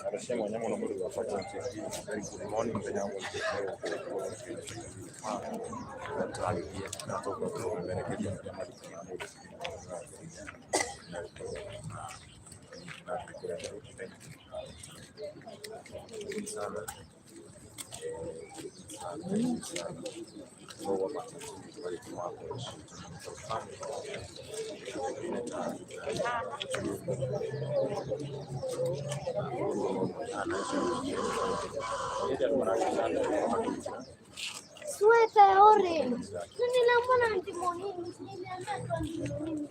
Anasema wanyama wana mwili wa kufanya morning kwenye yangu Sueta ya orange. Niliambiwa na Antimonini, niliambia tu Antimonini.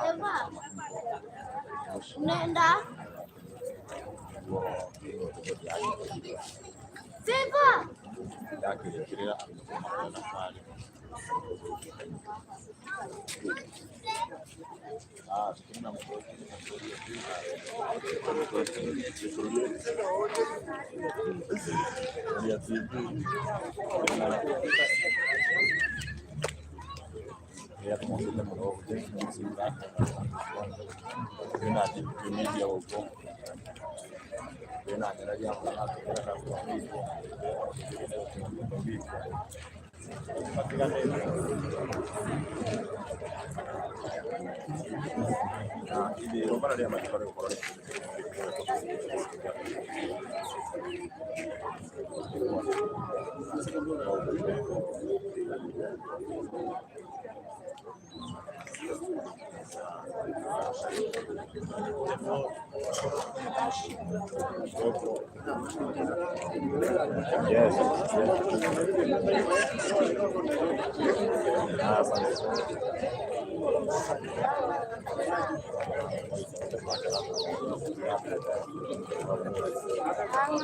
Eva, nenda. Eva. Ya tumeona mambo media huko tena angalia yes.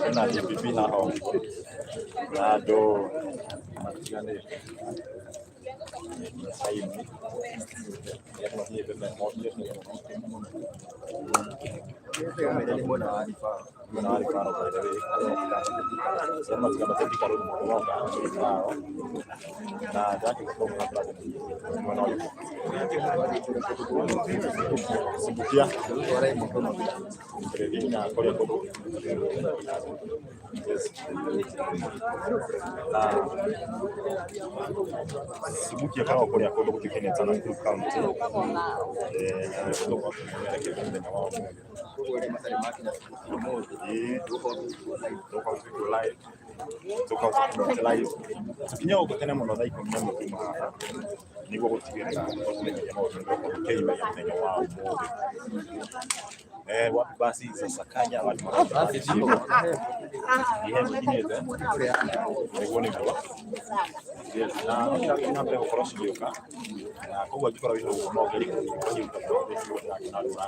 Tena pipi na hao na do matigane sahihi ya kama hivi kwa moja sema tukamatiki karibu na zake kutoka hapa sibukia na Korea Kobo sibukia kama Korea Kobo kutikeni sana group county kutoka kwa wao tukinya ukutana muno thaiko nyamo kuma niguo gutigirira kumenya maundu ndio keima ya menya wao wapi basi sasa kanya watu basi sio ihe mwingine ndio ni kwa na ndio na mbele kwa sio ka na kwa kikora wino no geri kwa hiyo na ndio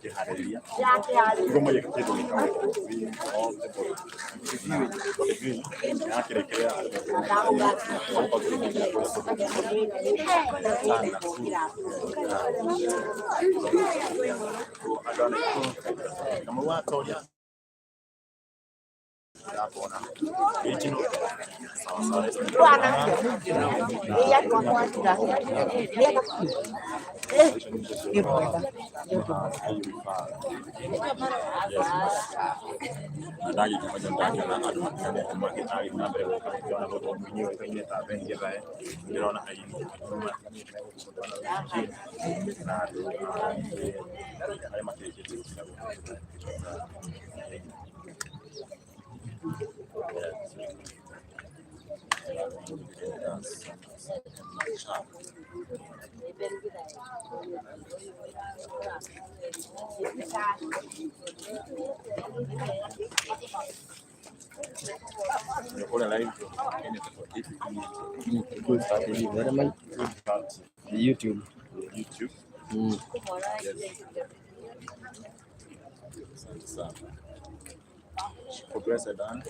kihareria ndio moja kitu ni kama na kirekea kama watu ya Yapona. Original. Sawa. Ndagi kimoja ndani na adu kama kitari na mbele kwa kiona moto mwenyewe pengine tabengi bae niliona haini na haya makeke YouTube. Progress done.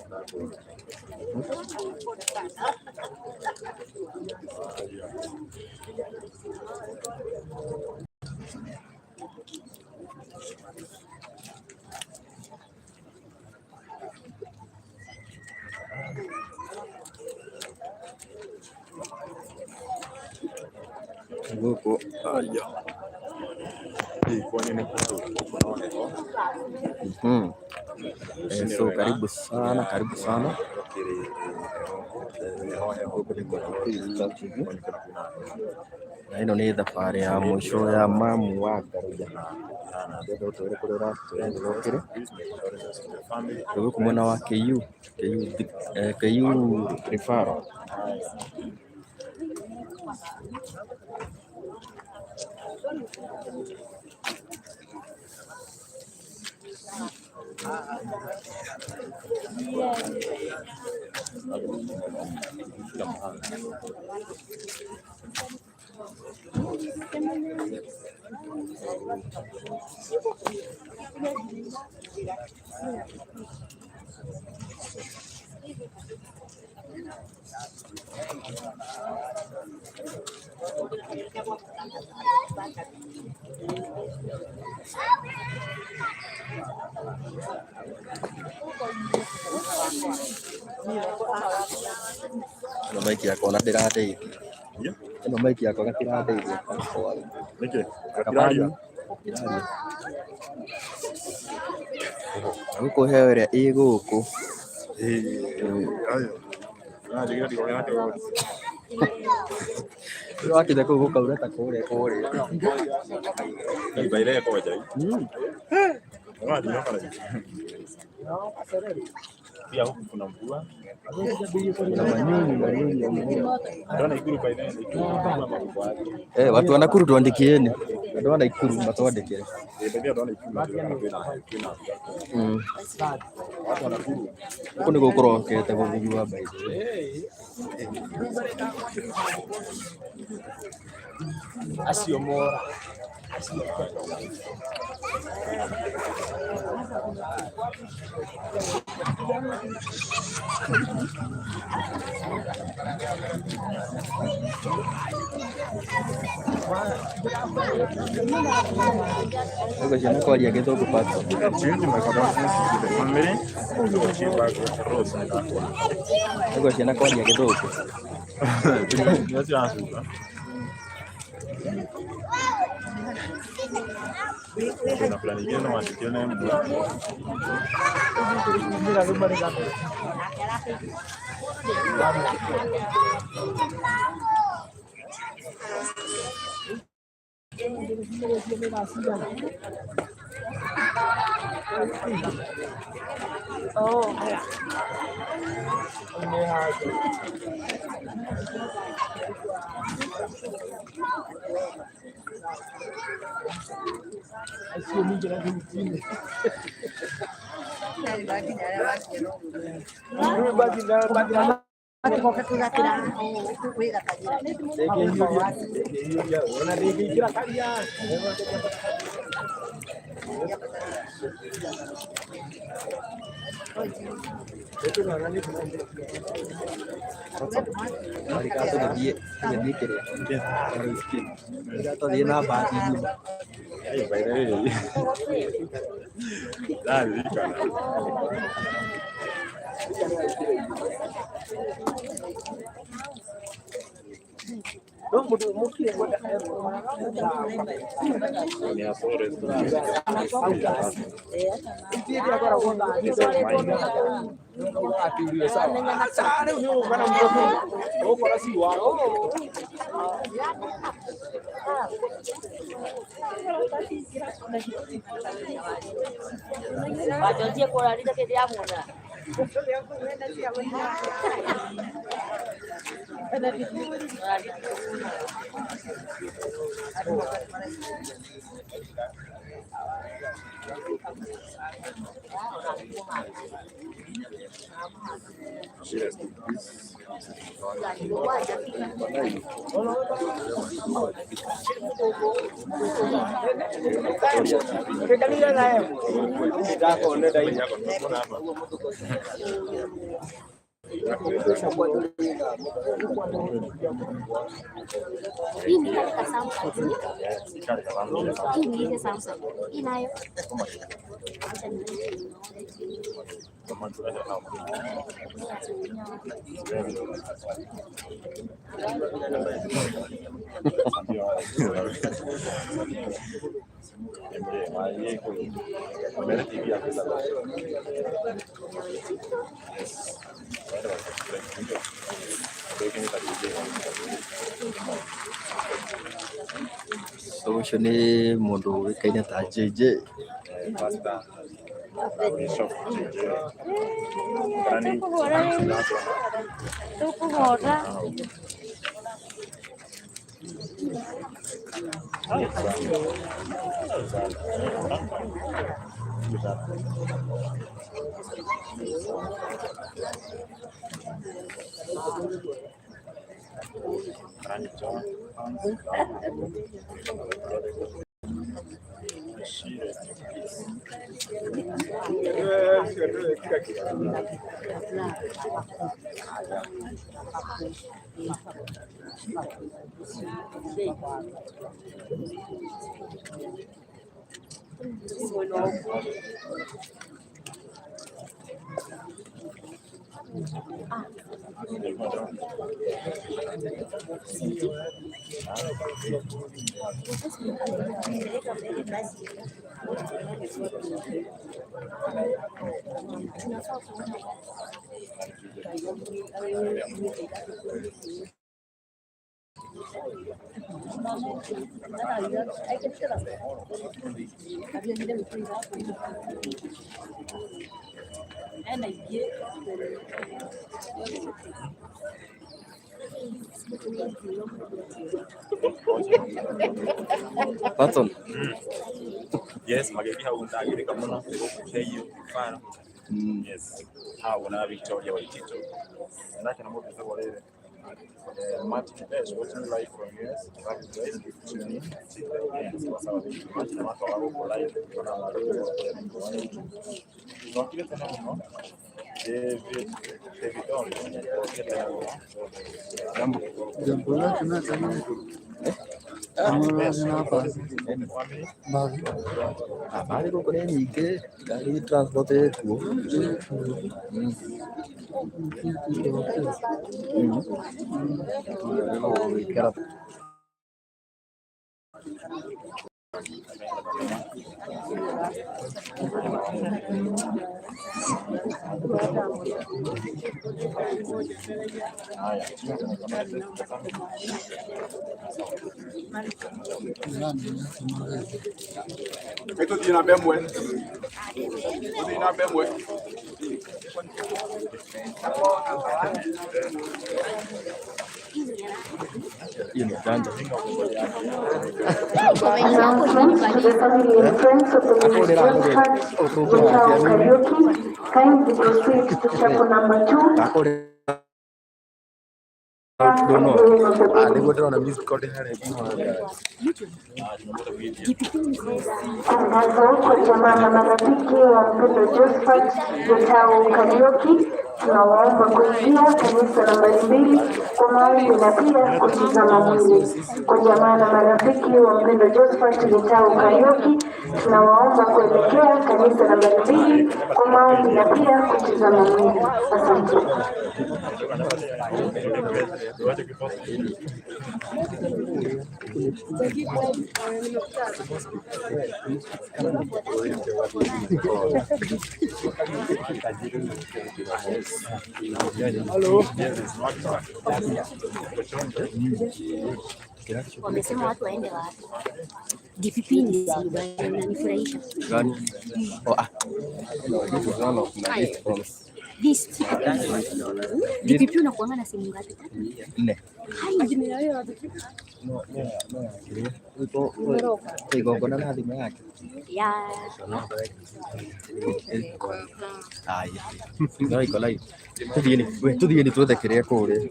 Huko Haya. Hii kwa nini so karibu sana. Na ino nĩ thabarĩ ya mũico ya mamu wa Ngaruja. Gũkũ mwena wa KU referral. Ĩno maiki yakwa na ndĩrandeithia. Ĩno maiki yakwa gatĩrandeithia. Nĩkĩ? Gatiraria. Gũkũhe ĩrĩa ĩ gũkũ. Wakinya kũu gũkaura ta kũrĩa. Ibaire kwa jai. Pia huku kuna mvua. Na manyunyu. Ndio Ikuru baina Watu wa Nakuru tuandikieni. Andũ a Ikuru matwandĩkĩre. Gũkũ nĩ gũkũrokete gũthigua baithĩ. Acio mora. Ego ciana kwaria Gĩthũngũ pato. Ego ciana kwaria Gĩthũngũ. Una planilla no mantiene Ini katika Samsung. Ini ke Samsung. Inayo. Solusione mundu kayaknya tak JJ. Basta. Tuku hora. Patson. Yes, magebiha undagire kamuno kucheyo fano. Yes. Hauna Victoria Waitito. Ndake na mboga zako lele. Martin Dash watching live from US. That is guys tuning in. Yes, sawa. Martin wako wako live kuna maroko. Ndio kile tena no. David Jambo la tunataka. Habari kwa kule nyike gari transport yetu. Itu dina bemwe. Dina bemwe. Ini janja. Kindly proceed to chapel number 2. niguo ndĩrona missed call harĩa jamaa na marafiki wa Mpendo Josephat Getao Kariuki, tunawaomba kuingia kanisa nambari 2 kwa maombi na pia kutizama mwili. Kwa jamaa na marafiki wa Mpendo Josephat Getao Kariuki, tunawaomba kuelekea kanisa nambari 2 kwa maombi na pia kutizama mwili. Asante. Wamesema watu waende wapi? DPP inanifurahisha. gani? DPP unakuanga na simu ngapi? 4. Igongona na thimũ yake Ya no iko live. Tuthieni tuothe kĩrĩa kũrĩa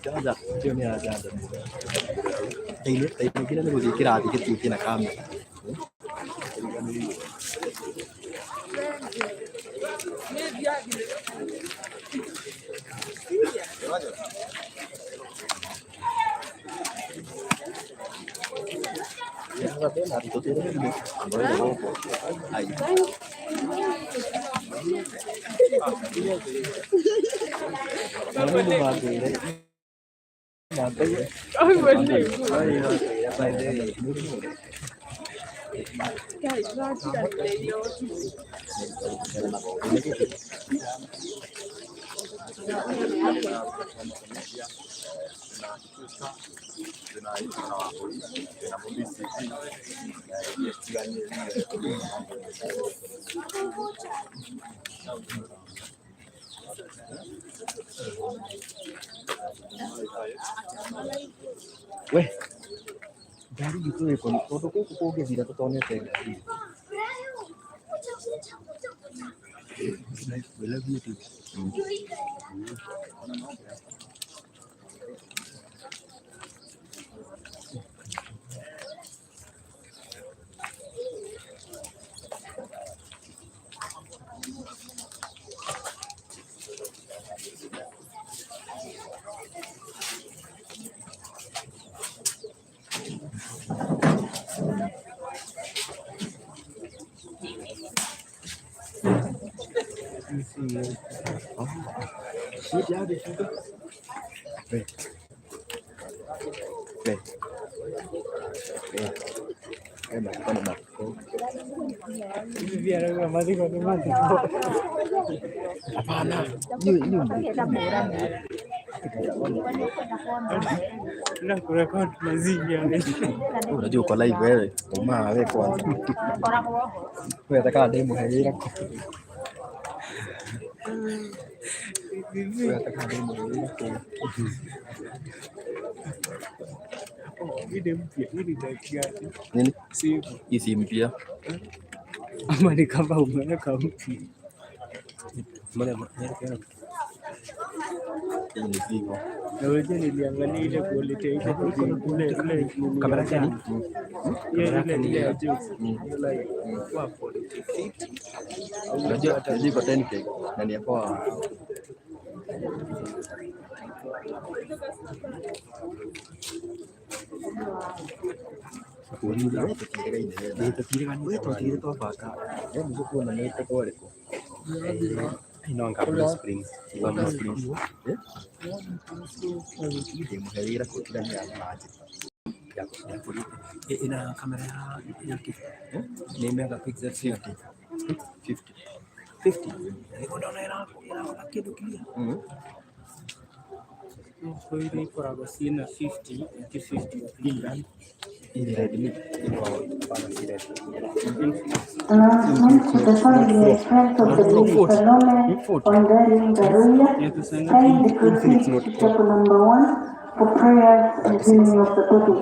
Jaja, sio ni ajaja. Ingine ni gũthiĩ kĩrathi gĩtuĩke na kamera. We, gari gitu iko ni kondũ gũkũ kũngĩthira tũtonete ngari. We love you too. Unajua uko live wewe, umaa wewe kwanza. Wewe unataka demo hela. Wewe unataka demo hela. Nini? Isi mpya. Ama ni kama umeweka mpya. Na wewe niliangalia ile quality ile kamera gani? Ile ya juu. Kwa quality fit. Unajua iko 10K na ni kwa ina kamera yake ni megapixel 50. Unaona ina kitu clear. Kwa hiyo iko hapo sina 50 ile Redmi Announcement to the family and friends of the Lady Salome Wangari Ngaruya, signed the proceeds to chapel number 1 for prayers and healing of the body.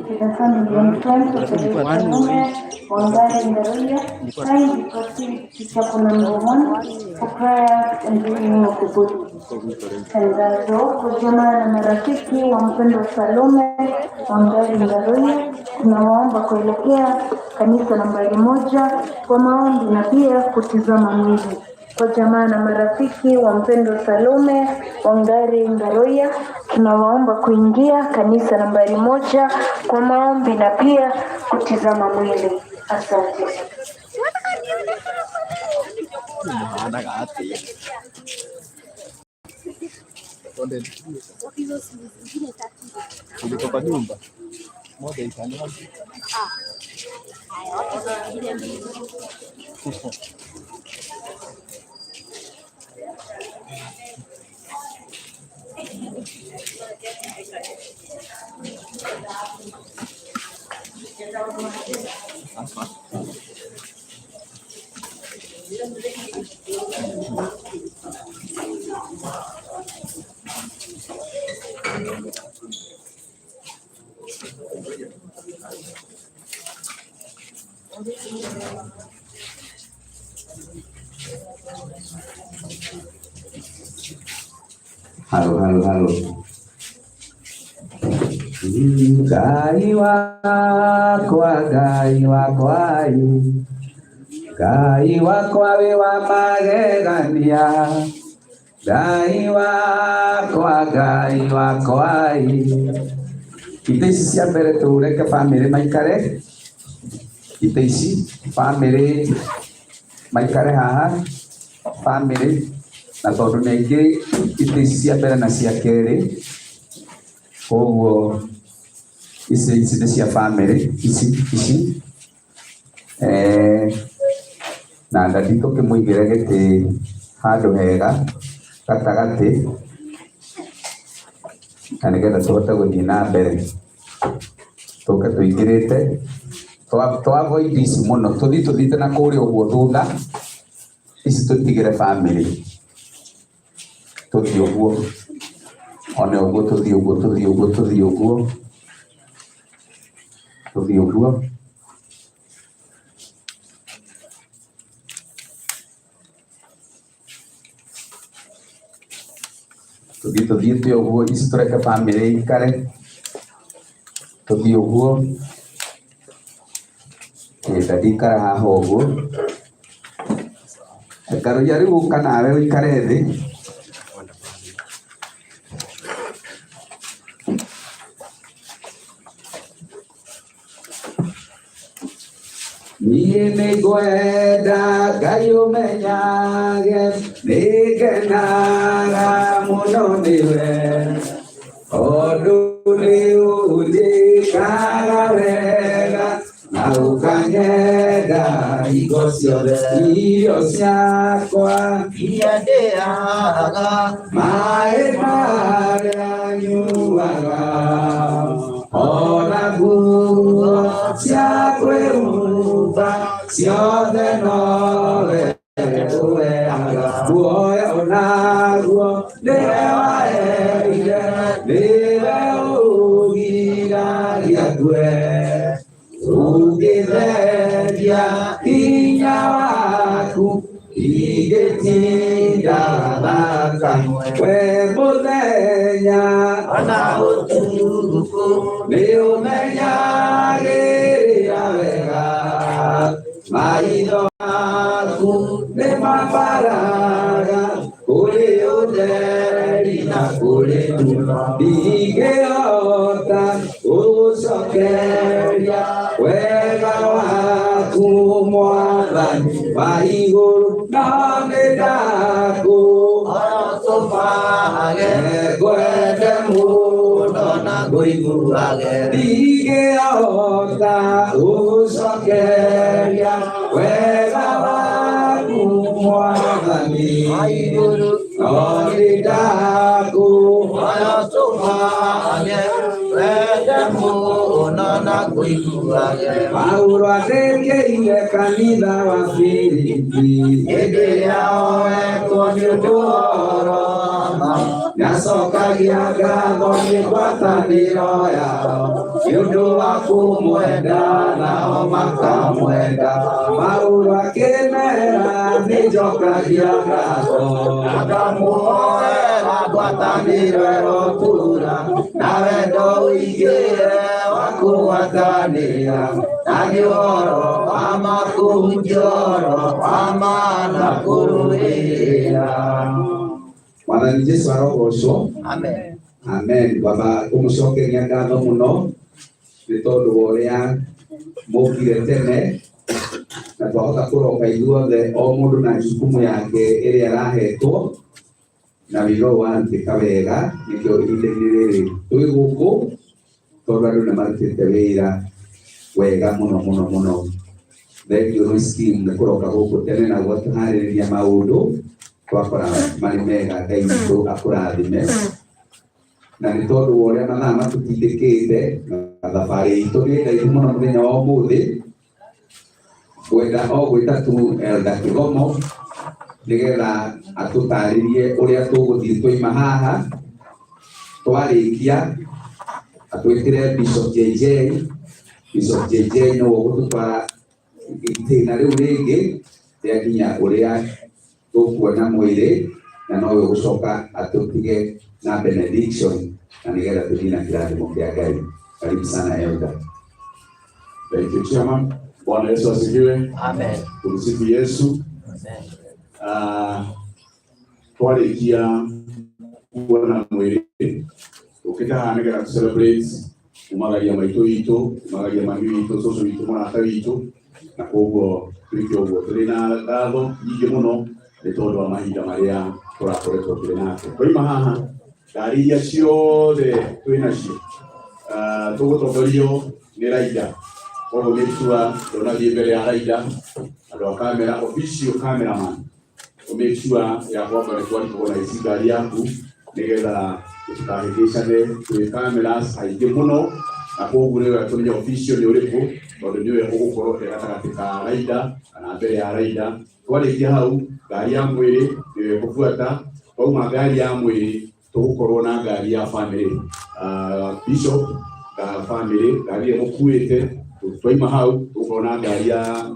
To the family and friends of the late Salome, Wangari Ngaruya, kindly proceed to chapel number 1 for prayers and healing of the body. Tangazo kwa jamaa na marafiki wa mpendwa Salome Wangari Ngaruya, tunawaomba kuelekea kanisa nambari 1 kwa maombi na pia kutizama mwili. Kwa jamaa na marafiki wa mpendwa Salome Wangari Ngaruya, tunawaomba kuingia kanisa nambari 1 kwa maombi na pia kutizama mwili. Asante. Ulitoka nyumba moja ikaanza. Halo. Gai wakwa we wa magegania, Gai wakwa ite ici cia mbere tureke family maikare, ite ici family maikare haha family na tondu nĩ ingĩ ite ici cia mbere na cia kerĩ, koguo ici nĩ cia family ici na ndathi tũkĩmũigĩre gĩtĩ handũ hega gatagatĩ na nĩgetha tũhote gũthiĩ na mbere, tũke tũingĩrĩte twa-avoid ici mũno, tũthiĩte na kũrĩa ũguo thutha, ici tũtigĩre family, tũthiĩ ũguo one ũguo, tũthiĩ ũguo tuthiĩte ũguo, ici tũreke family ikare, tũthiĩ ũguo, ndikara haha ũguo, Ngaruya rĩu ũka nawe ũikare thĩ. Niĩ nĩngwenda Ngai ũmenyage, nĩngenaga mũno nĩwe, tondũ nĩũnjĩkaga wega na ũkanyenda hingo ciothe. Irio ciakwa iria ndĩaga, maĩ marĩa nyuaga, ona nguo cia kwĩhumba ciothe nowe ũheaga. Guoya onaguo nĩwe waheire, nĩwe ũgiragia ngwe, ũngĩtheria hinya waku ingĩtinda thakame. We mũthenya ona ũtukũ nĩũmenyagĩrĩra wega, maitho maku nĩmambaraga kũrĩ ũtheri na kũrĩ nduma. Ndingĩhota gũgũcokeria wega waku Mwathani wa igũrũ, no nĩndakũhotomage, ngwende mũno na ngũiguage. Ndingĩhota gũgũcokeria wega waku Mwathani wa igũrũ, no nĩndakũhotomage, ngwende mũno na ngũiguage. Paulo athĩnjĩire kanitha wa Filipi hĩndĩ ĩrĩa oetwo nĩ ũndũ wa ũhoro nĩacokagia ngatho nĩ ngwatanĩro yao nĩ ũndũ wa kũmwenda nao makamwenda Paulo akĩmerera nĩ njokagia ngatho ngamuoera ngwatanĩro ĩrotura na wendo ũingĩre wa kũgwatanĩra na nĩ ũhoro wa makũnjoro wa maana kũrũĩrĩra. Mwathani Jesũ arogocwo. Amen. Amen. Baba tũmũcokeria ngatho mũno nĩ tondũ wa ũrĩa mũkire tene na twahota kũroka ithuothe o mũndũ na jukumu yake ĩrĩa arahetwo na wĩra warutĩka wega nĩkĩo ihinda-inĩ rĩrĩ twĩ gũkũ tondũ andũ nĩ marutĩte wĩra wega mũno mũno mũno. Thengio nĩ scheme nĩ kũroka gũkũ tene na gũtũharĩrĩria maũndũ twakora marĩ mega. Ngai witũ akũrathime na nĩ tondũ wa ũrĩa mathaa matũtindĩkĩte na thabarĩ itũ nĩ ndaihu mũno mũthenya wa ũmũthĩ kwenda o gwĩta tu Elder Kĩgomo nĩgetha atũtarĩrie ũrĩa tũgũthiĩ twoima haha twarĩkia atwĩtĩre Bishop JJ. Bishop JJ no gũtũtwara itĩna rĩu rĩngĩ rĩakinya ũrĩa tũkuona mwĩrĩ na no gũcoka atũtige na benediction na nĩgetha tũthiĩ na kĩrathimo kĩa Ngai. Karibu sana Elder. Thank you, Chairman. Bwana Yesu asifiwe. Amen. Tumsifu Yesu. Amen. Twarikia kuona mwĩrĩ ukitaha nĩgetha celebrate umagaria maitũ itũ umagaria mami witũ cũcũ witũ mũrata witũ na koguo twĩke ũguo tũrĩ na ngatho nyingĩ mũno nĩ tondũ wa mahinda marĩa tũrakoretwo tũrĩ nake. Twoima haha ngari iria ciothe twĩ nacio tũgũtongorio nĩ Raida. Koguo nĩ tua ndonathiĩ mbere ya Raida andũ a kamera official cameraman make sure ya kwamba nĩ twarikwo na ici ngari yaku nĩgetha tũtikahĩngĩcane twĩ cameras aingĩ mũno na koguo nĩwe atũmenye official nĩ ũrĩkũ tondũ nĩwe ũgũkorwo e gatagatĩ ka Raida kana mbere ya Raida. Twarĩkia hau ngari ya mwĩrĩ nĩwe gũbuata. Twauma ngari ya mwĩrĩ tũgũkorwo na ngari ya family Bishop family ngari ĩmũkuĩte. Twaima hau tũgũkorwo na ngari ya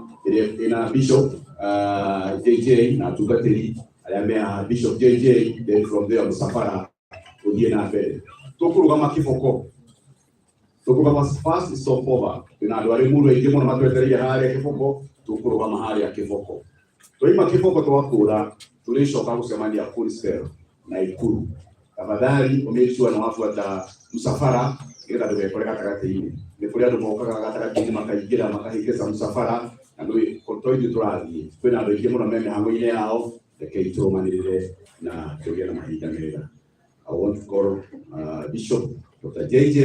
ĩna Bishop JJ na atungatĩri arĩa me Bishop JJ. Then from there mũsafara ũthiĩ na mbere. Tũkũrũgama kĩboko tũkũrũgama first stop over na andũ arĩ mũndũ aingĩ mũno matwetereire harĩa kĩboko. Tũkũrũgama harĩa kĩboko. Twaima kĩboko twakũra tũrĩcoka gũcemania Full Sail na Ikuru. Tafadhali make sure na wafuata msafara nĩgetha ndũgekore gatagatĩ-inĩ. Nĩ kũrĩ andũ mokaga gatagatĩ-inĩ makaingĩra makahĩngĩca msafara na nĩ tũthiĩ tũrathiĩ. Kwĩna andũ aingĩ mũno me mĩhang'o-inĩ yao rekei tũrũmanĩrĩre na tũgĩe na mahinda mega. I want to call Bishop Dr. JJ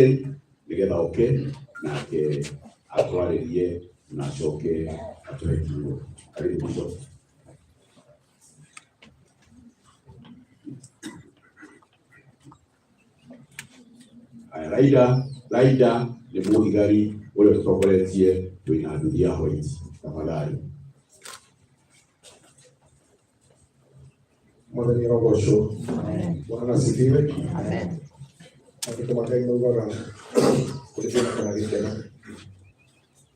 nĩgetha oke nake atwarĩrie na acoke atũhe kiugo. Karibu Bishop. Raida nĩ mũthigari ũrĩa tũtongoretie twĩna nduthi ya white. Tafadhali. Mwathani arogocwo. Bwana asifiwe. Andũ Ngai maugaga kũringana kana gĩkeno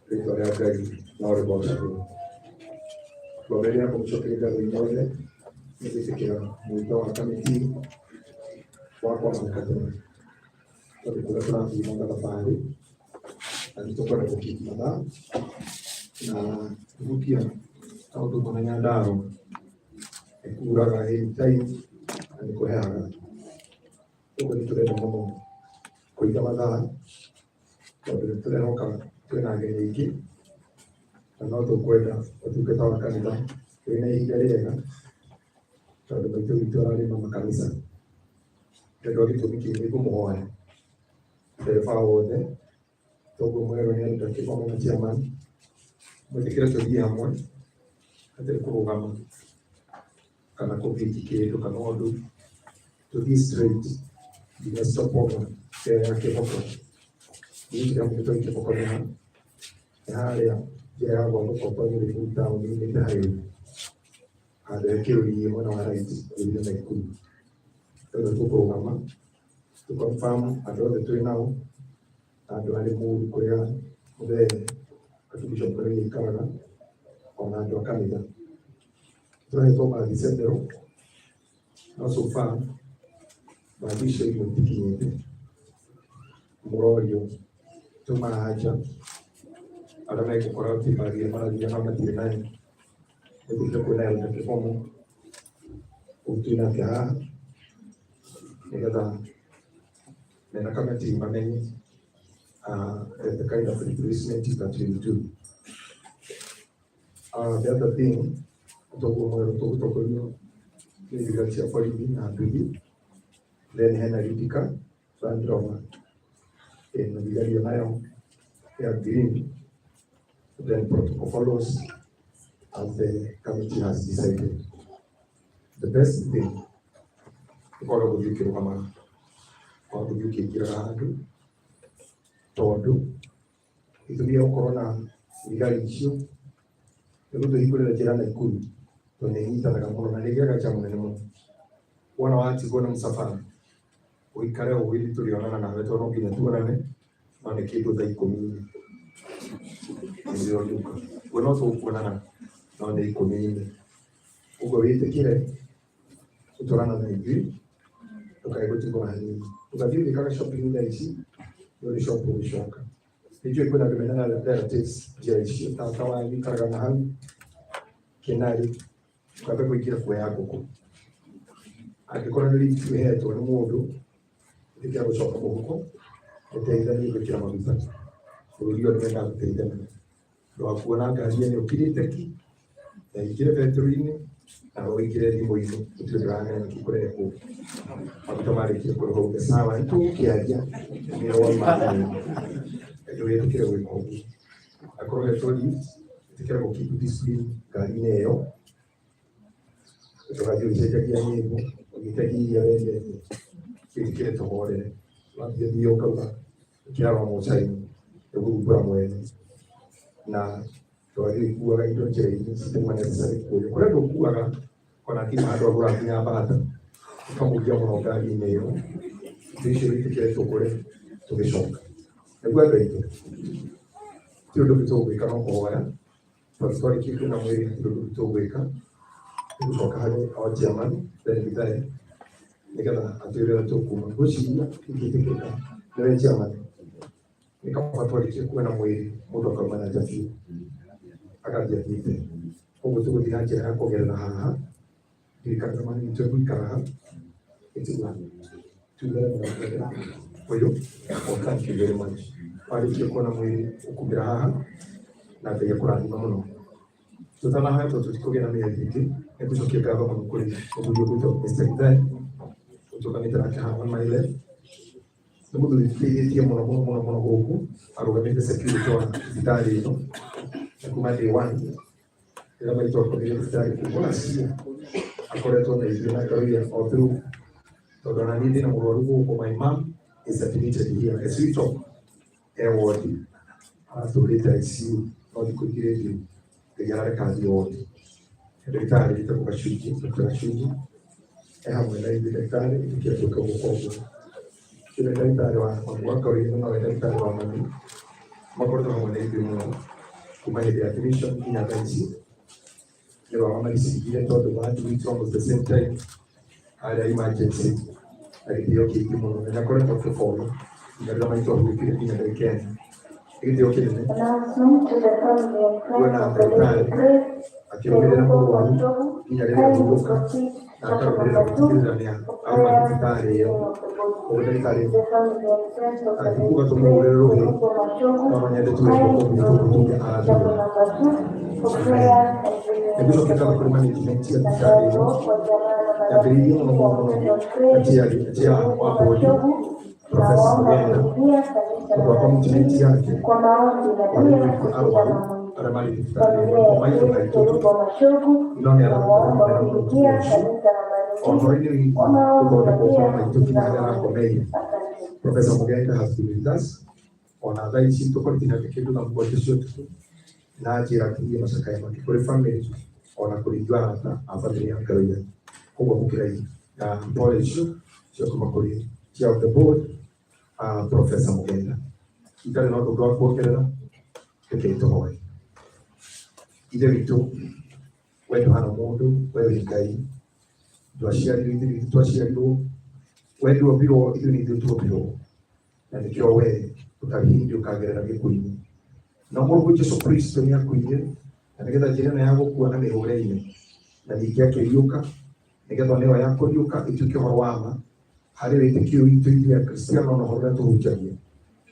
rĩtwa rĩa Ngai no rĩgocagwo. Twambĩrĩria kũmũcokeria ngatho inyuothe nĩ gwĩtĩkĩra mwĩto wa kamĩtĩ wakwa na mũkatĩra. Tondũ kũrĩa tũrathiĩ na thabarĩ na nĩ tũkwenda gũkinya mathaa na kũhutia kaũndũ kana Nyandarua kuraga anytime na nĩ kũheaga. Ũguo nĩ tũrenda mũno kũiga mathaa tondũ nĩ tũrehoka twĩna ageni aingĩ na no tũkwenda ũtungata wa kanitha wĩna ihinda rĩega tondũ maitũ witũ ararĩma makanitha. Tondũ gĩtũmi kĩu nĩ kũmũhoya ndereba wothe toguo mwerwo nĩ Elder Kĩgomo na chairman mwĩtĩkĩre tũthiĩ hamwe hatarĩ kũrũgama kana kũbiti kĩndũ kana ũndũ. Tũthiĩ straight nginya stopover ya Kĩboko. Nĩkĩra mũtwe Kĩboko nĩ harĩa njĩra ya Gwathũkũmba ĩrĩ taũni-inĩ ta harĩa handũ ya Kĩrũriĩ mwena wa right gũthiĩ Naikuru. tukurugama tukonfirm andũ othe twĩ nao na andũ arĩ mũũru kũrĩa mũthee Archbishop Karĩ aikaraga ona andũ a kanitha tũrahetwo mbathi cia nderũ no so far mbathi icio imwe itikinyĩte mũrorio tũmaraja arĩa megũkora atĩ mbathi ĩyo marathiĩ na matirĩ nayo nĩgũtuĩke kwĩna Elda Kĩbomo ũtuĩna atĩ haha nĩgetha mena kamati mamenye the kind of replacement that we will do. The other thing, tũgũtongorio nĩ thigari cia borithi na nduthi, then hena Ridika Land Rover na thigari ĩyo nayo ya green, then protocol follows as the committee has decided. The best thing ũkorwo gũthiĩ ũkĩrũgama wa gũthiĩ ũkĩingĩraga handũ tondũ gĩtũmi gĩa gũkorwo na thigari icio nĩ gũtũhingũrĩra njĩra Naikuru tondũ nĩ ĩnyitanaga mũno na nĩ ĩgĩaga mũnene mũno. Wona watigwo na msafara ũikare ũgĩthiĩ tũrĩonana nawe tondũ no nginya tuonane no nĩ kĩndũ thaa 10 nĩrĩo nduka we no tũkuonana no nĩ 10 ũguo wĩtĩkĩre gũtwarana na ithuĩ ndũkae gũtigwo hanini ũgathiĩ ũgĩkaga shopping thaa ici nĩ shop ũgĩcoka. Nĩnjũĩ kwĩna andũ mena relatives njĩra icio tata wanyu aikaraga na hau Kĩnari ũkambe kũingĩra kuoya ngũkũ angĩkorwo nĩ lift wĩhetwo nĩ mũndũ ĩtĩkĩra gũcoka mũhuko ũteithanie gwĩkĩra maguta bũrũri ũyũ nĩwendaga gũteithania ndũgakuona ngari ĩno ũkirĩte ki na ingĩre betũrũ-inĩ na ũingĩre thimũ-inĩ gũtirĩ ndũramenya nĩkĩ kũrekwo maguta marĩkia kũrĩhwo mbe sawa nĩtũgũkĩaria nĩroima wĩtĩkĩre gwĩka ũguo akorwo hetwo lift ĩtĩkĩra gũ-keep discipline ngari-inĩ ĩyo tũgathiĩ ũgĩcenjagia nyĩmbo ũgĩtagia iria wendete wĩtĩkĩre tũhorere wathiĩ thiĩ ũkauga ũkĩrarwo mũcainĩ ũgũthumbũra mwene na tũgathiĩ ũkuaga indo njĩra-inĩ citima necessary kuoywo kũrĩa ndũkuaga ona kinya handũ agũra nginya mbata ũkamũgia mũno ngari-inĩ ĩyo indo icio wĩtĩkĩre tũgũre tũgĩcoka. Nĩguo andũ aitũ ti ũndũ tũgwĩka no kũhoya tondũ twarĩkia kwĩna mwĩrĩ ti ũndũ tũgwĩka nĩgũcoka harĩ our chairman Ndagĩtarĩ nĩgetha atwĩre ũrĩa tũkuuma ngwĩciria ingĩtĩkĩka nĩwe chairman nĩ kaba twarĩkia kwĩna mwĩrĩ mũndũ akauma na nja biũ agathiĩ athiĩte ũguo tũgũthiĩ na njĩra ya kũgerera haha thirikari manini twĩgũikara haha ĩtiga tuge ũyũ thank you very much warĩkia kuona mwĩrĩ ũkumĩra haha na Ngai akũrathima mũno tũtanahaya tondũ tũtikũgĩa na mĩeri ĩngĩ nĩngũcokia ngatho mũno kũrĩ mũthuri ũgwĩtwo Mr. Githai ũtũganĩte nake haha on my left nĩ mũthuri tũteithĩtie mũno mũno mũno gũkũ arũgamĩte security wa thibitarĩ ĩno na kuma day one rĩrĩa maitũ akomire thibitarĩ kuuma Asia akoretwo na ithuĩ na Karũira all through tondũ ona niĩ ndĩna mũrwaru gũkũ my mom is admitted here as we talk ward atũrĩte ICU no thikũ igĩrĩ thiũ Ngai arareka athiĩ ward ndagĩtarĩ wĩtagwo Gacunji Dr. Gacunji hamwe na ithuĩ ndagĩtarĩ ĩtĩkĩra twĩka gũkũ ũguo kĩrĩa ndagĩtarĩ wa Karũira na ndagĩtarĩ wa mami makoretwo hamwe na ithuĩ mũno kuma hĩndĩ ya admission nginya thaa ici nĩ wao maricigire tondũ mathiĩte almost the same time arĩa emergency na gĩtĩo kĩingĩ mũno na nĩakoretwo akĩfollow nginya rĩrĩa maitũ ahurũkire nginya ndagĩka gĩtĩo kĩnene kuona ndagĩtarĩ akĩrũmĩrĩra mũrwaru nginya rĩrĩa ahurũka na akarũmĩrĩra gũtigĩrĩra nĩ auma thibitarĩ ĩyo ũguo ndagĩtarĩ angĩkuga tũmũhũrĩre rũhĩ no nyende tuge arathura nĩgũcokia ngatho kũrĩ management ya thibitarĩ ĩno yambĩrĩirie mũno mũno cia wa bodi Profesa Mũgenda tondũ wa commitment yake warĩgĩkwo arwaru arĩa marĩ thibitarĩ ĩno maitũ maitũ no nĩ arathura mũno ũcio ũhoro-inĩ witũ gũthondekwo kwa maitũ nginya harĩa arakomeire Profesa Mũgenda has been with us ona thaa ici tũkoretwo na kĩndũ na mũgwanja cio ũtukũ na njĩra kinyie macakaya make kũrĩ family ona kũrĩ arata a family ya Karũira koguo mũkĩrai na pole icio Chair of the board, Professor Mugenda. You can not go out together. Okay, to Hawaii. Either we two, where to Hanamodo, where we guy, to a share you, to a share you, where do a bureau, you need to do a bureau. And if you're away, to have him, you can get a queen. No more which is a priest to me a queen, and I get a general one of the Orane. And he get to Yuka, I get on the Ayako Yuka, it took your Wama. How do they take you into the Christian on the Horror to Ujani?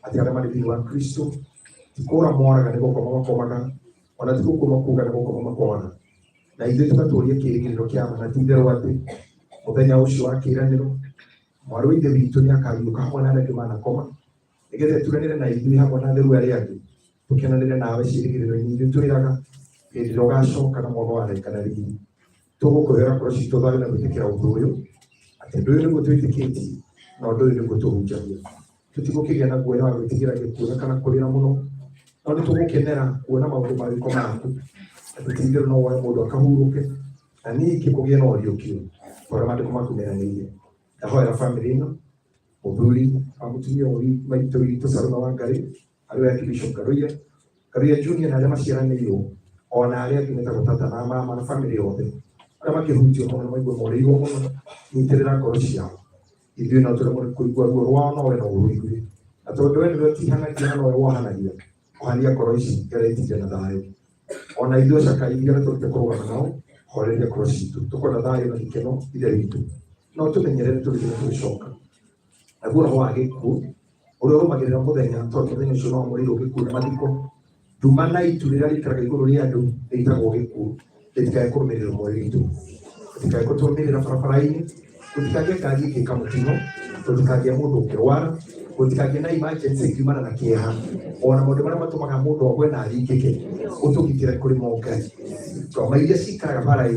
At the other one Christo, to Kora Mora and go Komaka, or at Kukumaku and Kokomakona. Now, you did not to Yaki in Rokiam, and I think there were the Odena Ushua Kirano, or we did to Yaka, you can't one other man a coma. I get it to any night, you have another way to Canada and I was sitting to Yaka, a Logasho, Kanamova, and Canary. Togo Kohera Crossito Dana with the Kirabuyo. I can do it with the Katie, nor do it with Ujani. To Timoki and Aguera with the Kirakana Kolinamono, not to walk in there, when I'm out of my command. I think you know why Modo Kamuruke, and he keep on all you kill for a Matakumakumani. The Hoya family, Obuli, Amutio, my three to Saramangari, I will be Bishop Career Junior, and Amasiran, or an area in the Tatanama, and a family of them. Ramaki Hutu, Morigo, Interna Corsia. If you know to the one or an old I told you that Tihana or 100 years. Ohalia Corsi, Gareti Janadai. On I do a Sakai to the Corona now, or in the Corsi to Corona and Keno, either into. Not to many to the shock. I would have a good, or Magana, thought of the national Morigo, to Manai to the Radical do, they go. The guy could make it more into. The guy could told me that for Farai, with Kagi Camotino, with Kagiamudo, Kewa, with Kagina imagine say human and a Kia, or a Modemama to Makamudo when I keke, Oto Kirimoka. So my yes, Karavara,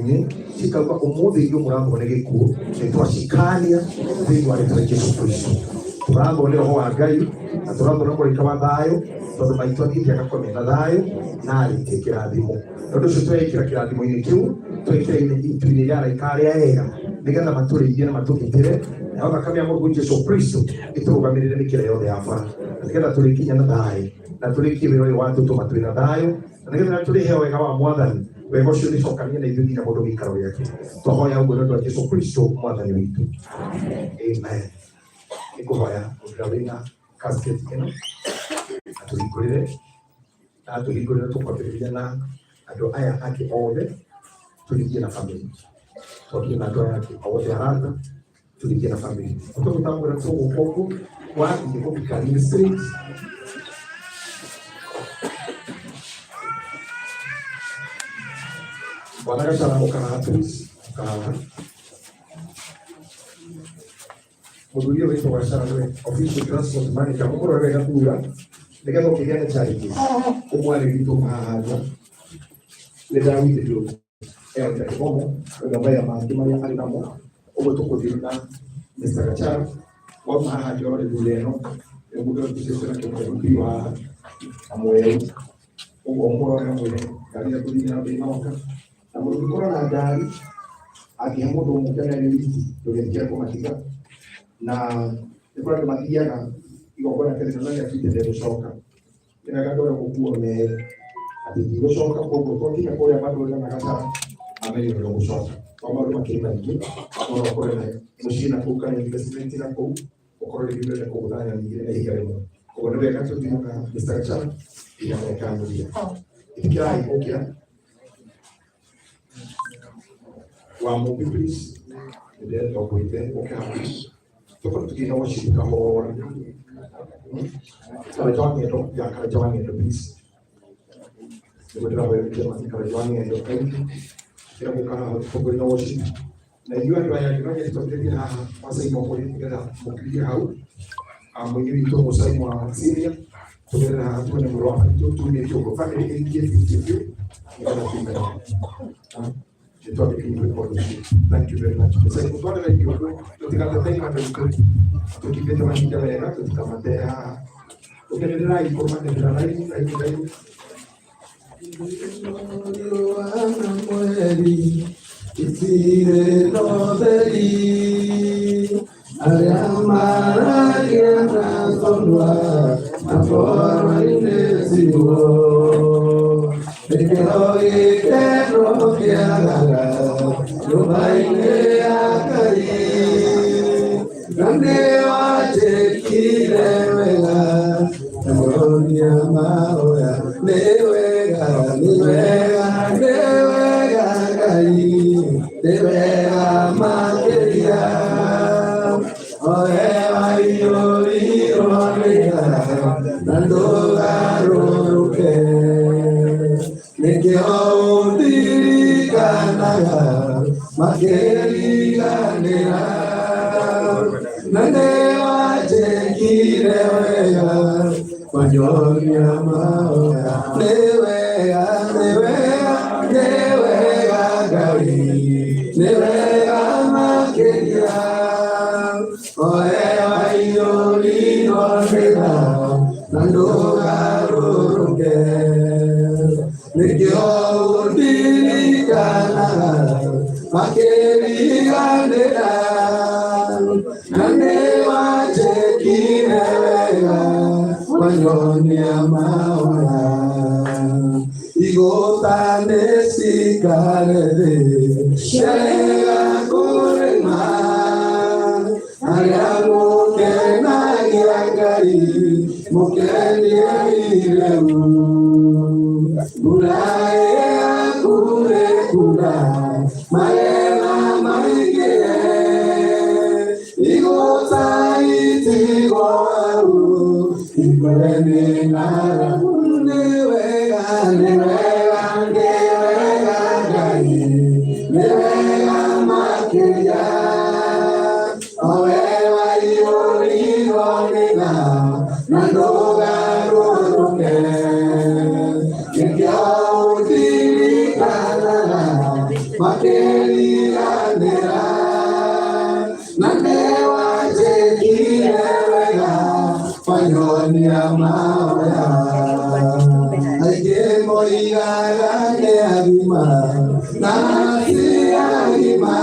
she can go more than you around when they go, and to a Shikania, they were a Jesus Christ. Bravo, Leo Agai, and to Rambo Kamadayo, so my 20 Yakamadayo, Nari take care of the non so sei che ha di moglie più tu hai in tuiliare care era legata a mattori di una mattori intere e ora cambiamo con Gesù Cristo e tu va venire che lei ode afa perché la tua chi non dai la tua chi vero quanto tu mattori na dai perché la tua heo e kama mwadan we go shuri so kamia na yuni na bodo mikaro yake to hoya ngo ndo Gesù Cristo mwadan wetu amen iko haya ukawina casket keno atulikorere to kwa vijana ado aya haki ode tulikie na familia toki na ado yake ode haraka tulikie na familia kutoka tangu na tu ukoko wa ndiko bikali street bwana sana mukana atus kana modulio wetu wa sana official transport manager mkoro wega kula ndikazo kijana charity umwali vitu haja le dawi de do e da como da baya ma de maria alamo o to ko dirna Mr. Kachara wa ma haja wa de leno e mudo de sesera ke ko biwa amoyo o moro na mwele kali ya kudina be maoka na mudo ko na dari aki hamudo mukana ni do de kia ko matika na kwa matia na iko kwa kile ndio kitu ndio shoka ina kando kukua me ati shoka kwa kile kwa ya bado na kata ameni ndio shoka kwa maana kile kingi kwa kwa na mshina kuka ni investment na kwa ile kwa ndani ya nyingine hii karibu kwa ndio kati ndio na Mr. Chan ina kando dia ikiwa ipokia wa mo please ndio ndio kwa ile kwa Toko tukina washirika hao karajangi ndo ya karajangi ndo please ndio wewe kama karajangi ndo kila mkana toko ina washirika na hiyo ndio ya kifanya kitokea na masa imo politika na mkili hao amwingine ito mosai mwa Syria tokana na hatua na mroa tu ni toko family NDF Thank you very much. Saya kutuan lagi juga. Ketika tertanya macam itu, kita cuma tidak mereka ketika materi. Oke, ada lagi informasi lain. Ariamara kiana sondwa Napora inesigo Ekeroye kero kiagara Lubaine akari Nande wache kirewega Namonia maoya Newega, newega, newega gai Newega materia Oe ayori olega Nandoga roke Neke ondiri kanaga Makeri ganera Nande wache kirewega Majoria maoya Newega, newega, newega gai Newega makeria Oe ayori norega Nandoga roke Nikyo udiri kanaga Makeri ganera Nande wache kirewega Wanyonia maoya Igotane sikarede Shenga kurema Ariamu kena giangari Mukeni aireu Mulae akure kura Maena maige Igota itigo aru Ikwene nara Newega, newega, newega gai Newega makeya Oe waiori onega Nandoga roke Kekya udiri kanana Makeri ganera Nande wache kirewega Panyonia maoya Aike moigaga ne agima Nasi agima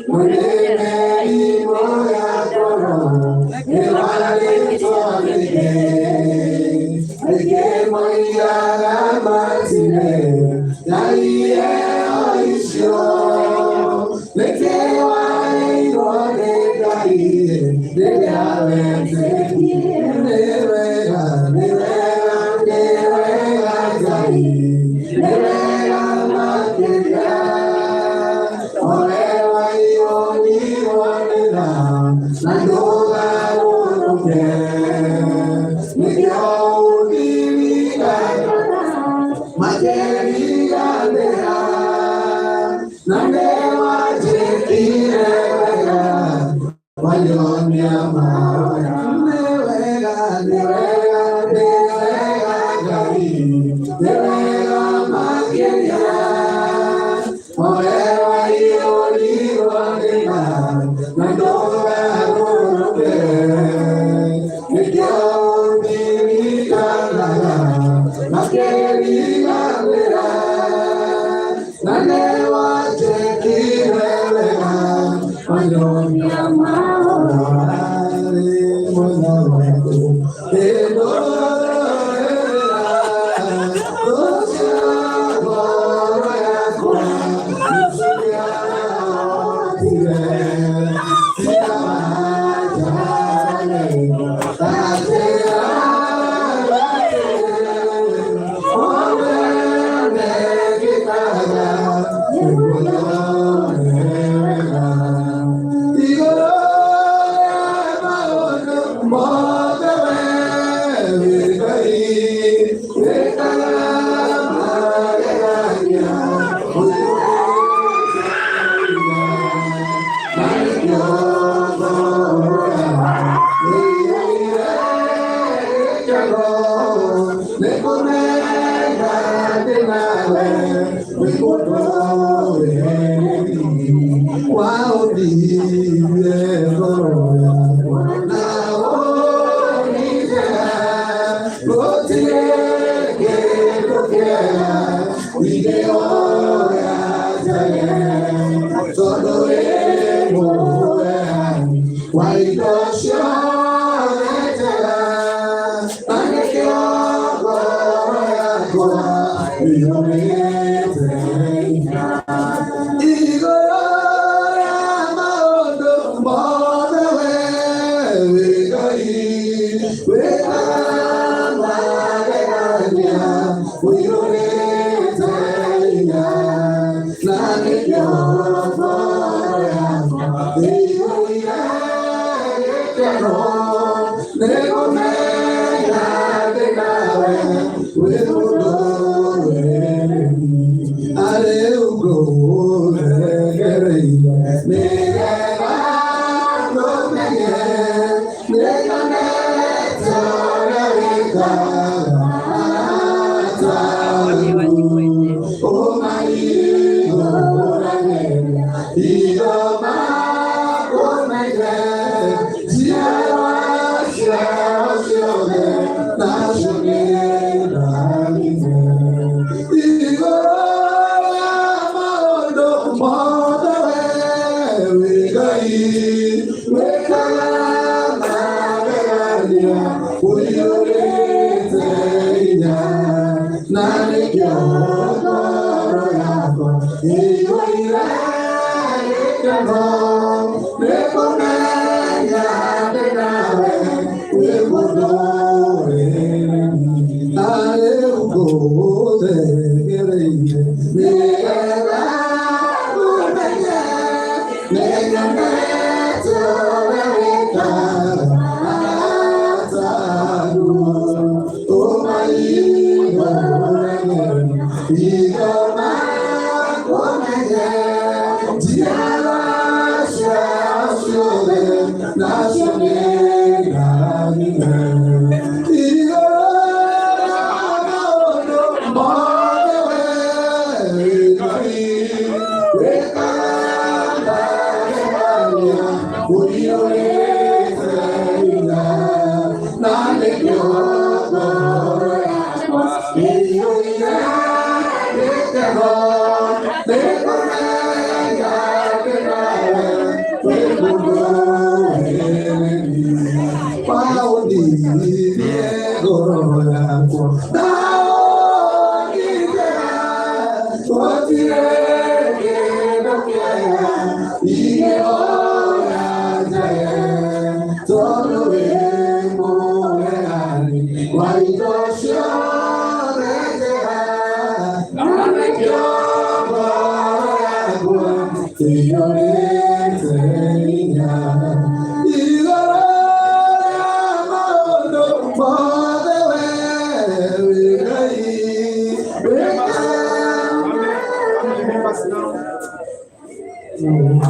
Monene moya koro Ewale toaleke Aike moigaga matine Yaiye oisyo Leke wairoane kaide Dele avente Nevega, nevega, nevega gai Nevega materia Oe waioni onena Nandoga roke Nikyo udiri kanana Makeri ganera Nande wache kirewega Wanyonia maoya Newega, newega, newega gai Newega makeria Oe waiori onena Nandoga roke Nikyo udiri kanaga Makeri ganera Nane wache kirewega Wanyonia maoya Mwana wako Wow,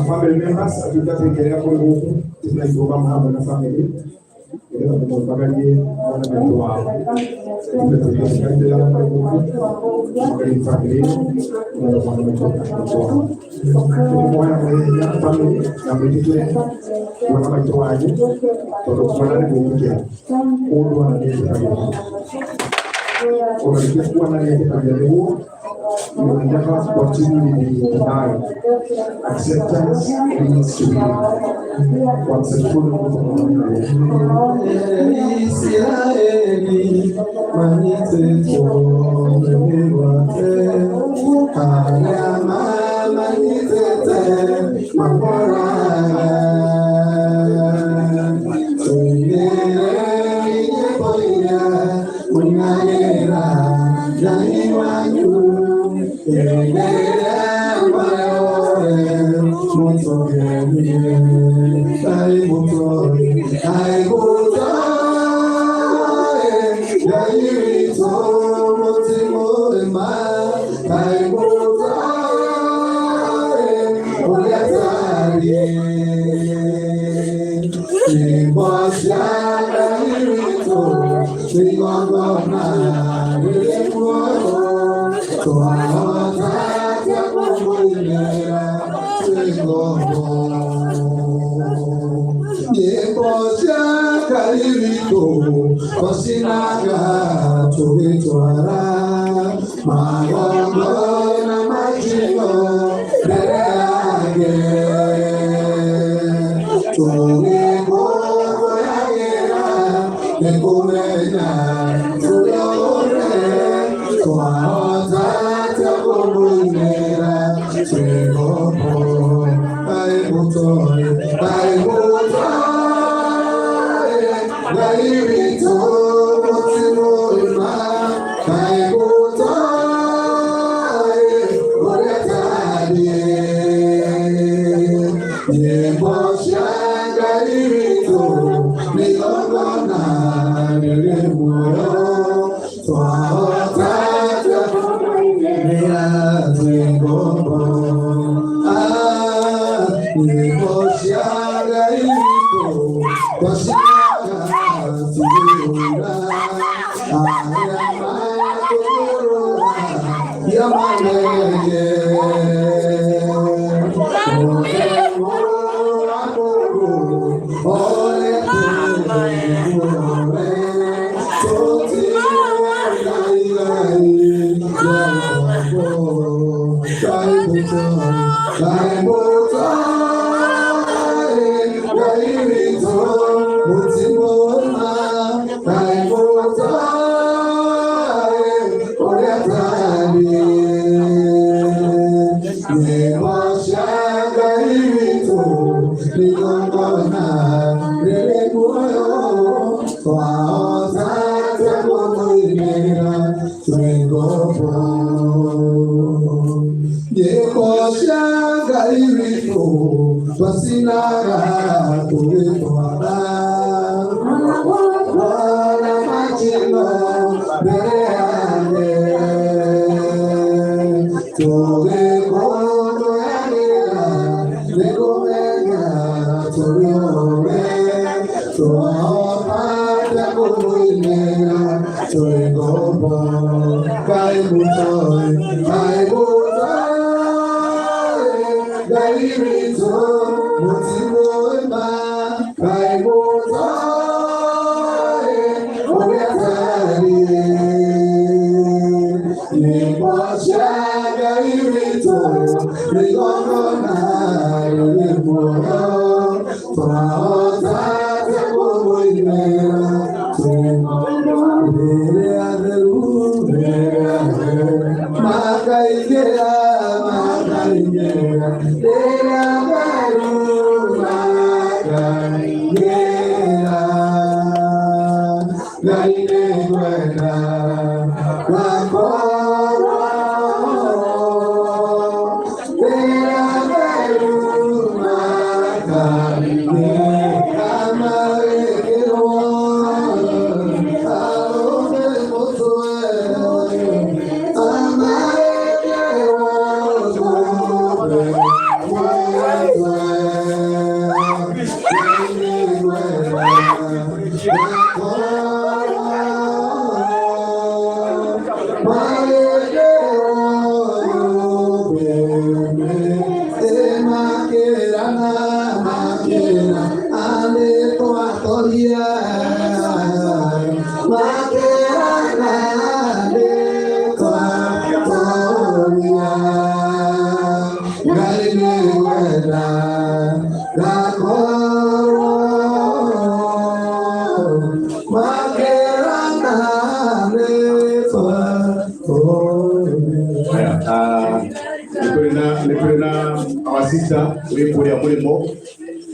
Family members, hatutatekelea kwa nguvu, tunaikuomba mahaba na family. Kwa kumwangalia mwana wetu wao. Tunatekelea kwa nguvu, kwa family, na mwana wetu wao. Mwana wetu family, na mwetu mwana wetu waje, tunakuwa na nguvu yake. Kwa wana wetu. Kwa wana wetu we will never continue with the denial. Acceptance means to be conceptual. To Nekumenya tuyore Twaota takumumera Twegopo Baibutore Baibutore Baibito Motimurima Baibutore Oretadie Yeboshanga Irito Nilogona Nilimuro Twaota Takumumera Twegopo Yeboshanga Irito Twashiaga Tuyura Ayamakura Yamaneye Pasinara tulipoana wana machino bereane toge kono yanira negomenya toriore toapata kumuinera torigobo kaibutoy Gairito, Mutimoima, Kaimotae, Ogetari, Nibosha, Gairito, Rigona, Rimoro, Traota, Tabuimera, Makaikea, Makaikea, Awasista ulipo ya mulimo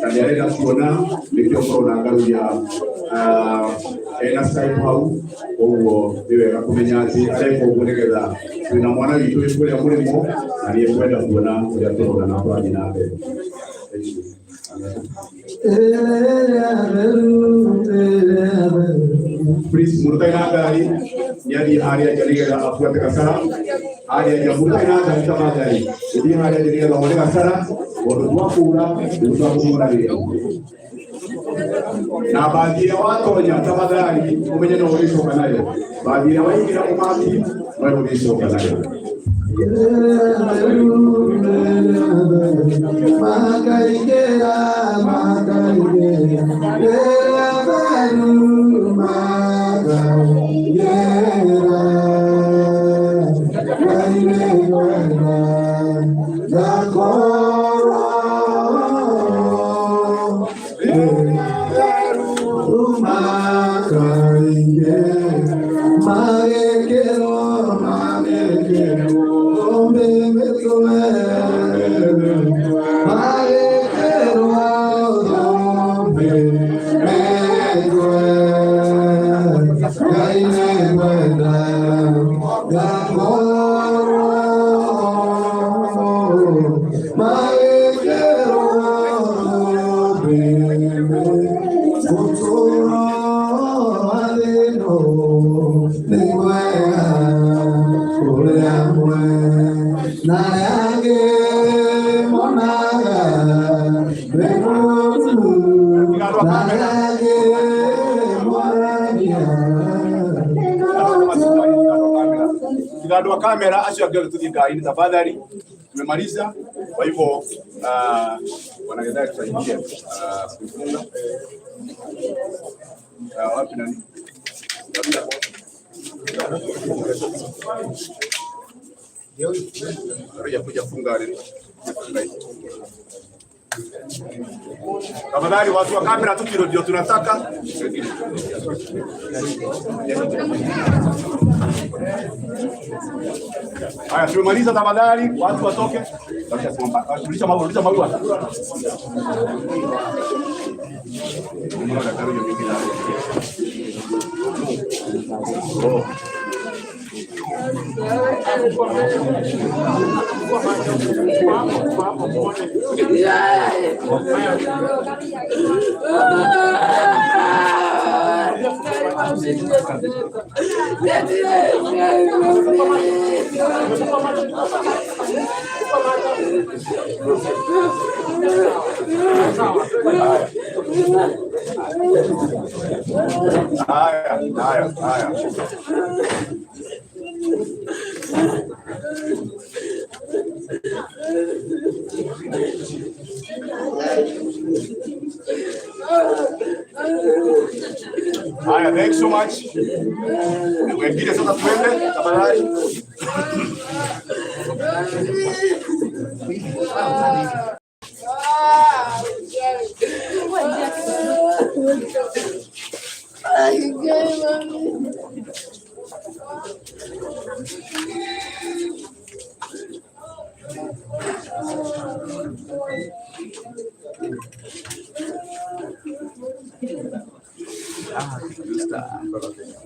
kandi arenda kuona nibyo korona garuya ena skype hau owo biwe gakumenya ati ariko ubonekeza twina mwana witu ulipo ya mulimo aliye kwenda kuona ya korona na kwa jina lake. Please murutai nagari yadi area jaliga afuate kasara area ya murutai nagari tamadari idi area jaliga wale kasara wodwa kura udwa kura leo na baadhi ya watu wanyatamagari umenye na ulisho kanayo baadhi ya wengi na umati wao ulisho kanayo Rumah Mtandao wa kamera asio agere tudinga tafadhali. Tumemaliza. Kwa hivyo wanagedai tusaidia kufunga. Wapi nani? Ndio kuja funga leo. Tafadhali watu wa kamera tu ndio tunataka. Haya, tumemaliza tafadhali watu watoke. Tulisha maua. Haya. Haya, thanks so much. Wengine sasa tuende tafadhali.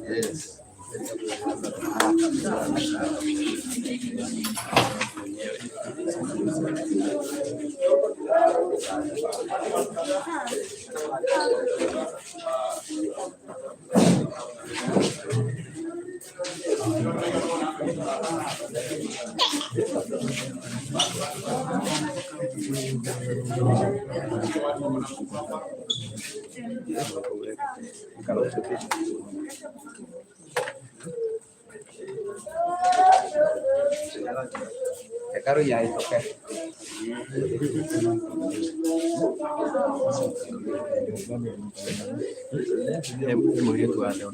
Yes. Karo ya itu kan. Mwenyewe tu ada.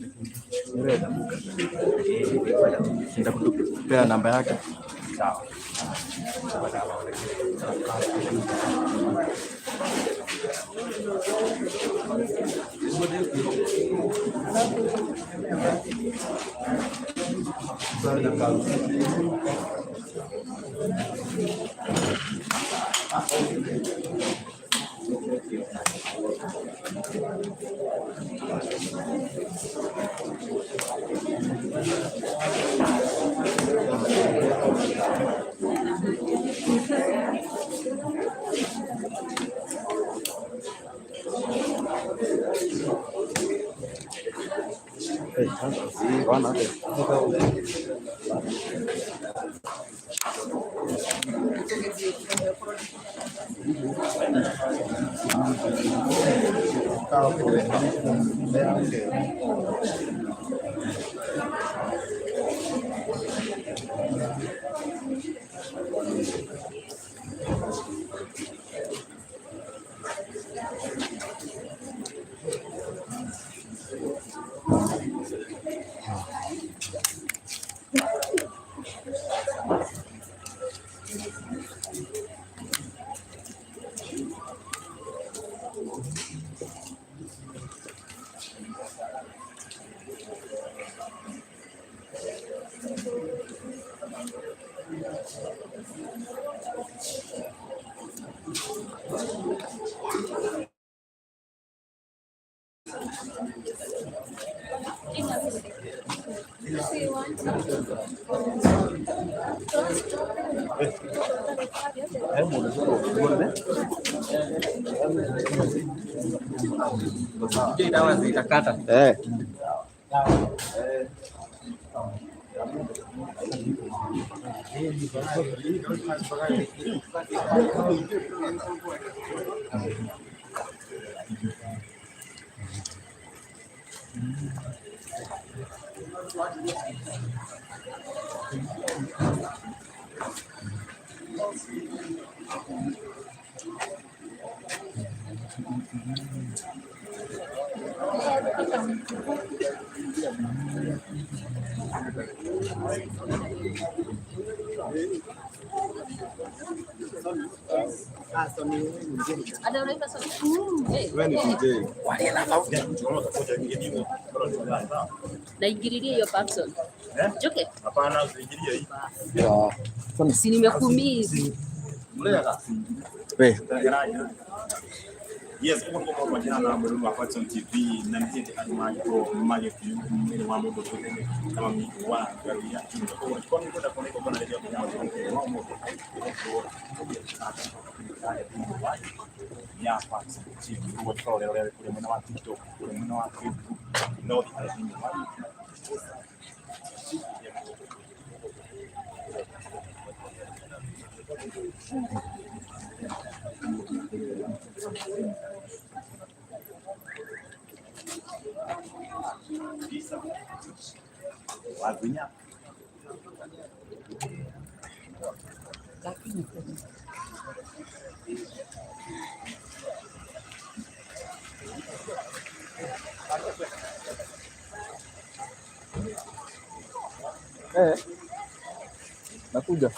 Nitakupa namba yake. Sawa. Ada unaitwa Soni? Wewe ni DJ. Naingililia hiyo person. Joke. Hapana, usiingilie hii. Si nimekumizi. Wewe. Yes, kwa jina la Mwalimu wa Watson TV na ndio animaji kwa maji ni mambo yote kama mimi wa angalia kwa nini kwenda kwa na radio kwa mambo ya Watson TV kwa kwa leo kule mwana wa TikTok kule mwana wa Facebook no lagunya nakuja.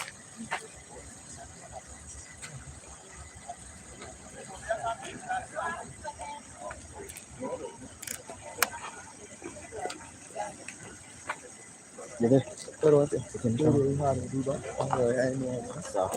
Jadi, terus ya. Jadi hari dua, ini sah.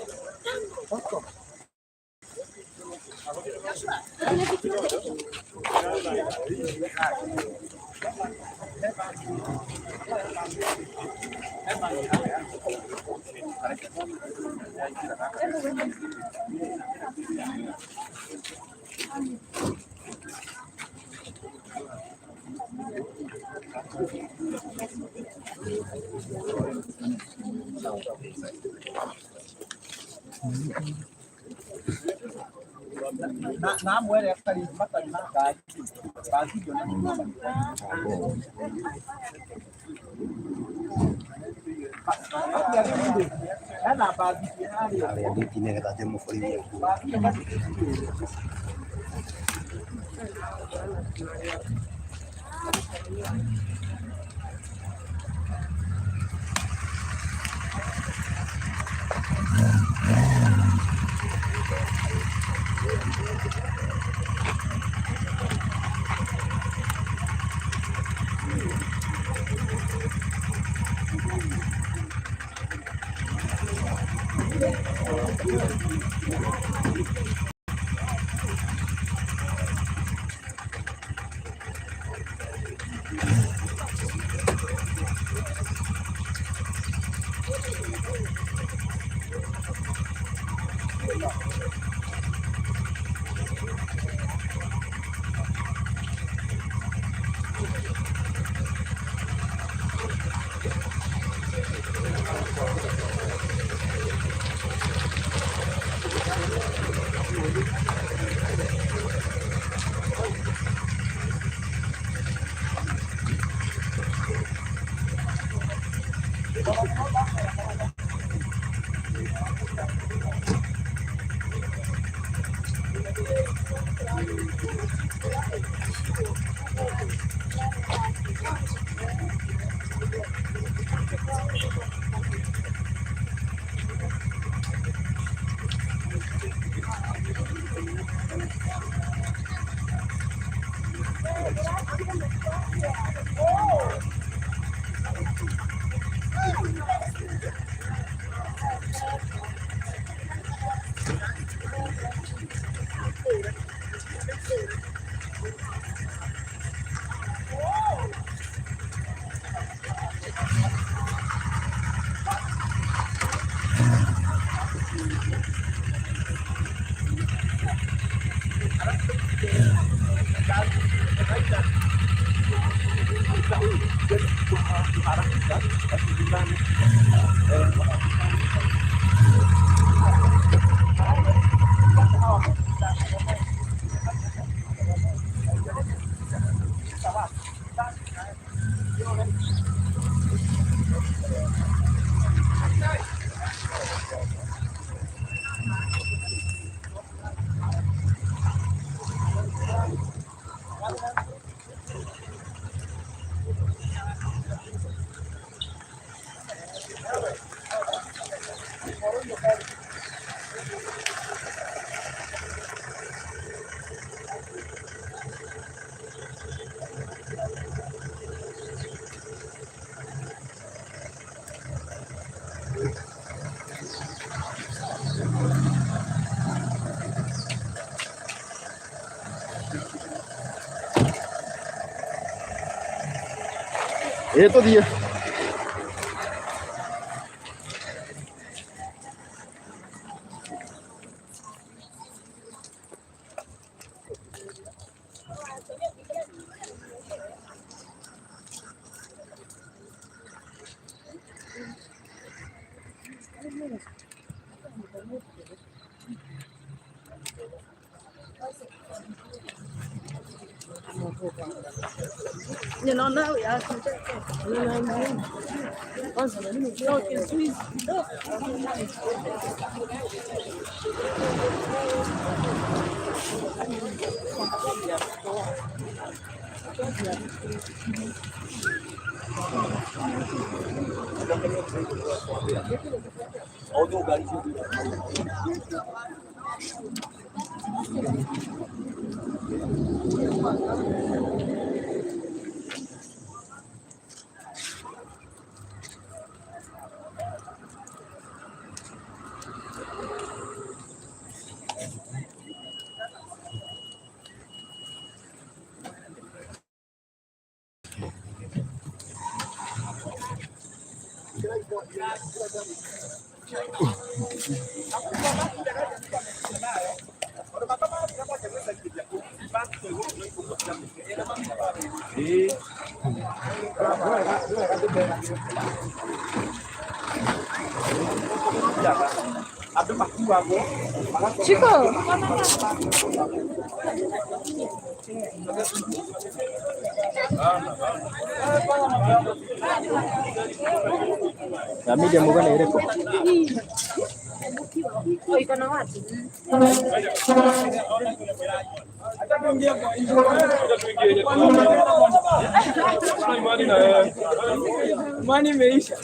Itu dia. You know, now we are Chico. Na media mugana irepo. Iko na watu. Mani imeisha.